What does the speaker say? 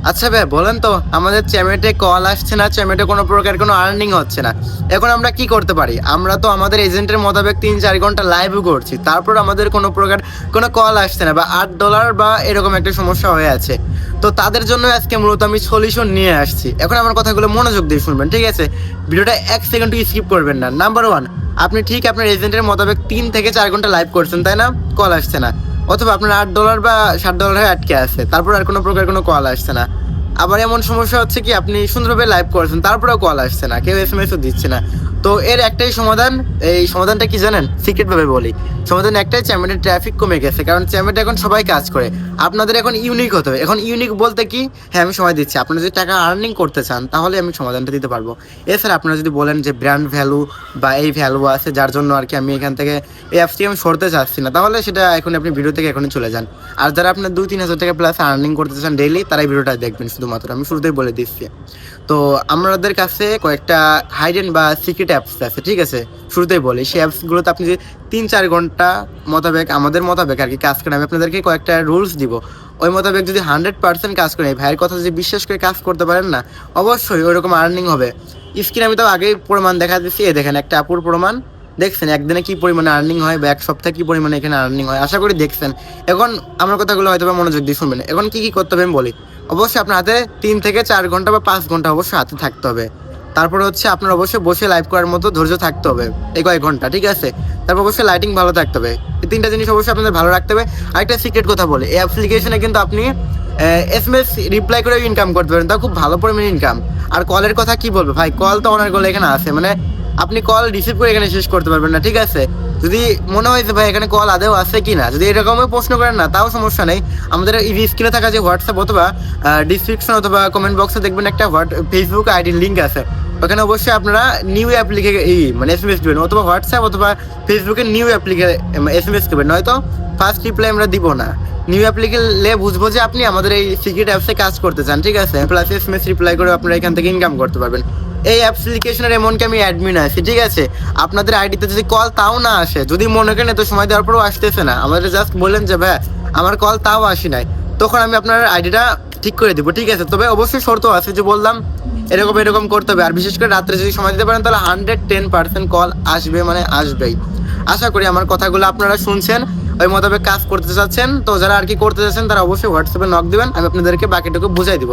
আচ্ছা ভাই বলেন তো, আমাদের চ্যামেটে কল আসছে না, চ্যামেটে কোনো প্রকার কোনো আর্নিং হচ্ছে না, এখন আমরা কি করতে পারি? আমরা তো আমাদের এজেন্টের মোতাবেক 3-4 ঘন্টা লাইভও করছি, তারপর আমাদের কোনো প্রকার কোনো কল আসছে না, বা $8 বা এরকম একটা সমস্যা হয়ে আছে। তো তাদের জন্য আজকে মূলত আমি সলিউশন নিয়ে আসছি। এখন আমার কথাগুলো মনোযোগ দিয়ে শুনবেন, ঠিক আছে? ভিডিওটা 1 সেকেন্ড স্কিপ করবেন না। নাম্বার ওয়ান, আপনি ঠিক আপনার এজেন্টের মোতাবেক 3 থেকে 4 ঘন্টা লাইভ করছেন, তাই না? কল আসছে না, অথবা আপনার $8 বা $7 আটকে আছে, তারপর আর কোনো প্রকার কোনো কল আসছে না। আবার এমন সমস্যা হচ্ছে কি, আপনি সুন্দরভাবে লাইভ করছেন, তারপরেও কল আসছে না, কেউ এসএমএসও দিচ্ছে না। তো এর একটাই সমাধান। এই সমাধানটা কি জানেন? সিক্রেট ভাবে বলি, সমাধান একটাই, চ্যামেটের ট্রাফিক কমে গেছে, কারণ চ্যামেটে এখন সবাই কাজ করে। আপনাদের এখন ইউনিক হতে হবে। এখন ইউনিক বলতে কি, হ্যাঁ আমি সময় দিচ্ছি, আপনারা যদি টাকা আর্নিং করতে চান তাহলে আমি সমাধানটা দিতে পারবো। এছাড়া আপনারা যদি বলেন যে ব্র্যান্ড ভ্যালু বা এই ভ্যালু আছে যার জন্য আর কি আমি এখান থেকে এই অ্যাপসটি আমি সরতে চাচ্ছি না, তাহলে সেটা এখন আপনি ভিডিও থেকে এখনই চলে যান। আর যারা আপনার 2-3 হাজার টাকা প্লাস আর্নিং করতে চান ডেইলি, তারাই ভিডিওটা দেখবেন শুধুমাত্র, আমি শুরুতেই বলে দিচ্ছি। তো আমাদের কাছে কয়েকটা হাইডেন বা সিক্রেট অ্যাপস আছে, ঠিক আছে? শুরুতেই বলি, সেই অ্যাপসগুলোতে আপনি যে 3-4 ঘন্টা মোতাবেক আমাদের মোতাবেক আর কি কাজ করেন, আমি আপনাদেরকে কয়েকটা রুলস দিব। ওই মোতাবেক যদি 100% কাজ করেন, এই ভাইয়ের কথা যদি বিশ্বাস করে কাজ করতে পারেন না, অবশ্যই ওইরকম আর্নিং হবে। স্ক্রিনে আমি তো আগেই প্রমাণ দেখা দিচ্ছি, এই দেখেন একটা আপুর প্রমাণ, দেখছেন একদিনে কি পরিমাণে আর্নিং হয় বা এক সপ্তাহে কি পরিমাণে এখানে আর্নিং হয়, আশা করি দেখছেন। এখন আমার কথাগুলো হয়তো বা মনোযোগ দিয়ে শুনবেন। এখন কি কি করতে হবে আমি বলি। অবশ্যই আপনার হাতে 3 থেকে 4 ঘন্টা বা 5 ঘন্টা অবশ্যই হাতে থাকতে হবে। তারপরে হচ্ছে আপনার অবশ্যই বসে লাইভ করার মতো ধৈর্য থাকতে হবে এই কয়েক ঘন্টা, ঠিক আছে? তারপর অবশ্যই লাইটিং ভালো থাকতে হবে। এই 3টা জিনিস অবশ্যই আপনাদের ভালো রাখতে হবে। আরেকটা সিক্রেট কথা বলে, এই অ্যাপ্লিকেশনে কিন্তু আপনি এসএমএস রিপ্লাই করেও ইনকাম করতে পারেন, তা খুব ভালো পরিমাণে ইনকাম। আর কলের কথা কি বলবো ভাই, কল তো অনেক কল এখানে আছে, মানে আপনি কল রিসিভ করে এখানে শেষ করতে পারবেন না, ঠিক আছে? যদি মনে হয় যে ভাই এখানে কল আদেও আছে কি না, যদি এরকমই প্রশ্ন করেন না, তাও সমস্যা নেই। আমাদের এই স্ক্রিনে থাকা যে হোয়াটসঅ্যাপ অথবা ডিসক্রিপশন অথবা কমেন্ট বক্সে দেখবেন একটা ফেসবুক আইডির লিঙ্ক আছে, ওখানে অবশ্যই আপনারা নিউ অ্যাপ লিখে মানে এসএমএস দেবেন, অথবা হোয়াটসঅ্যাপ অথবা ফেসবুকে নিউ অ্যাপ লিখে এসএমএস করবেন, নয়তো ফার্স্ট রিপ্লাই আমরা দিব না। নিউ অ্যাপ লিখলে বুঝবো যে আপনি আমাদের এই সিক্রেট অ্যাপসে কাজ করতে চান, ঠিক আছে? প্লাস এসএমএস রিপ্লাই করে আপনারা এখান থেকে ইনকাম করতে পারবেন। এই অ্যাপ্লিকেশনের এমনকি আমি অ্যাডমিন আছি, ঠিক আছে? আপনাদের আইডিতে যদি কল তাও না আসে, যদি মনে করেন এত সময় দেওয়ার পরেও আসতেছে না, আমাদের জাস্ট বললেন যে ভাই আমার কল তাও আসি নাই, তখন আমি আপনার আইডিটা ঠিক করে দিব, ঠিক আছে? তবে অবশ্যই শর্ত আছে, যে বললাম এরকম এরকম করতে হবে। আর বিশেষ করে রাত্রে যদি সময় দিতে পারেন, তাহলে 110% কল আসবে, মানে আসবেই। আশা করি আমার কথাগুলো আপনারা শুনছেন, ওই মোতাবেক কাজ করতে চাচ্ছেন। তো যারা আর কি করতে চাচ্ছেন তারা অবশ্যই হোয়াটসঅ্যাপে নক দিবেন, আমি আপনাদেরকে বাকিটুকু বুঝাই দিব।